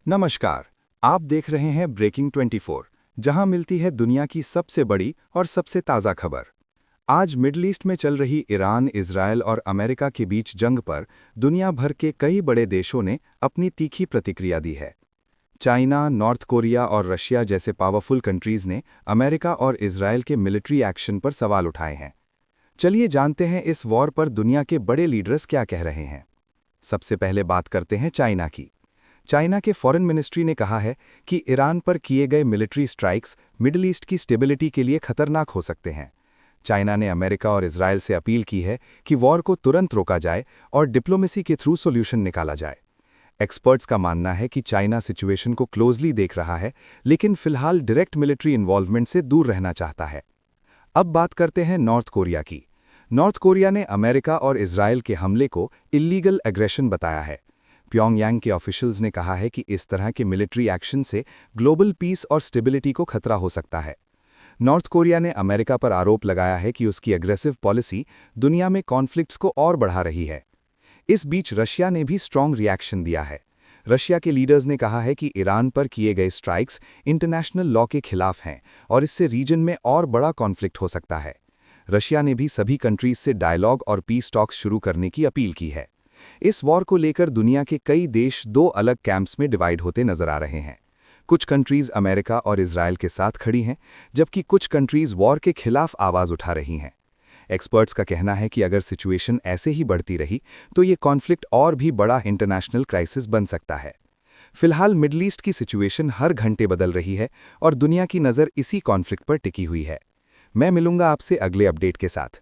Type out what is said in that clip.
नमस्कार। आप देख रहे हैं ब्रेकिंग 24, जहां मिलती है दुनिया की सबसे बड़ी और सबसे ताज़ा खबर। आज मिडल ईस्ट में चल रही ईरान, इजरायल और अमेरिका के बीच जंग पर दुनिया भर के कई बड़े देशों ने अपनी तीखी प्रतिक्रिया दी है। चाइना, नॉर्थ कोरिया और रशिया जैसे पावरफुल कंट्रीज ने अमेरिका और इजरायल के मिलिट्री एक्शन पर सवाल उठाए हैं। चलिए जानते हैं इस वॉर पर दुनिया के बड़े लीडर्स क्या कह रहे हैं। सबसे पहले बात करते हैं चाइना की। चाइना के फॉरेन मिनिस्ट्री ने कहा है कि ईरान पर किए गए मिलिट्री स्ट्राइक्स मिडिल ईस्ट की स्टेबिलिटी के लिए खतरनाक हो सकते हैं। चाइना ने अमेरिका और इजरायल से अपील की है कि वॉर को तुरंत रोका जाए और डिप्लोमेसी के थ्रू सॉल्यूशन निकाला जाए। एक्सपर्ट्स का मानना है कि चाइना सिचुएशन को क्लोजली देख रहा है, लेकिन फिलहाल डायरेक्ट मिलिट्री इन्वॉल्वमेंट से दूर रहना चाहता है। अब बात करते हैं नॉर्थ कोरिया की। नॉर्थ कोरिया ने अमेरिका और इजरायल के हमले को इल्लीगल एग्रेशन बताया है। प्योंगयांग के ऑफिशियल्स ने कहा है कि इस तरह के मिलिट्री एक्शन से ग्लोबल पीस और स्टेबिलिटी को खतरा हो सकता है। नॉर्थ कोरिया ने अमेरिका पर आरोप लगाया है कि उसकी एग्रेसिव पॉलिसी दुनिया में कॉन्फ्लिक्ट्स को और बढ़ा रही है। इस बीच रशिया ने भी स्ट्रॉन्ग रिएक्शन दिया है। रशिया के लीडर्स ने कहा है कि ईरान पर किए गए स्ट्राइक्स इंटरनेशनल लॉ के खिलाफ हैं और इससे रीजन में और बड़ा कॉन्फ्लिक्ट हो सकता है। रशिया ने भी सभी कंट्रीज से डायलॉग और पीस टॉक्स शुरू करने की अपील की है। इस वॉर को लेकर दुनिया के कई देश दो अलग कैंप्स में डिवाइड होते नजर आ रहे हैं। कुछ कंट्रीज अमेरिका और इजरायल के साथ खड़ी हैं, जबकि कुछ कंट्रीज वॉर के खिलाफ आवाज उठा रही हैं। एक्सपर्ट्स का कहना है कि अगर सिचुएशन ऐसे ही बढ़ती रही तो ये कॉन्फ्लिक्ट और भी बड़ा इंटरनेशनल क्राइसिस बन सकता है। फिलहाल मिडल ईस्ट की सिचुएशन हर घंटे बदल रही है और दुनिया की नज़र इसी कॉन्फ्लिक्ट पर टिकी हुई है। मैं मिलूंगा आपसे अगले अपडेट के साथ।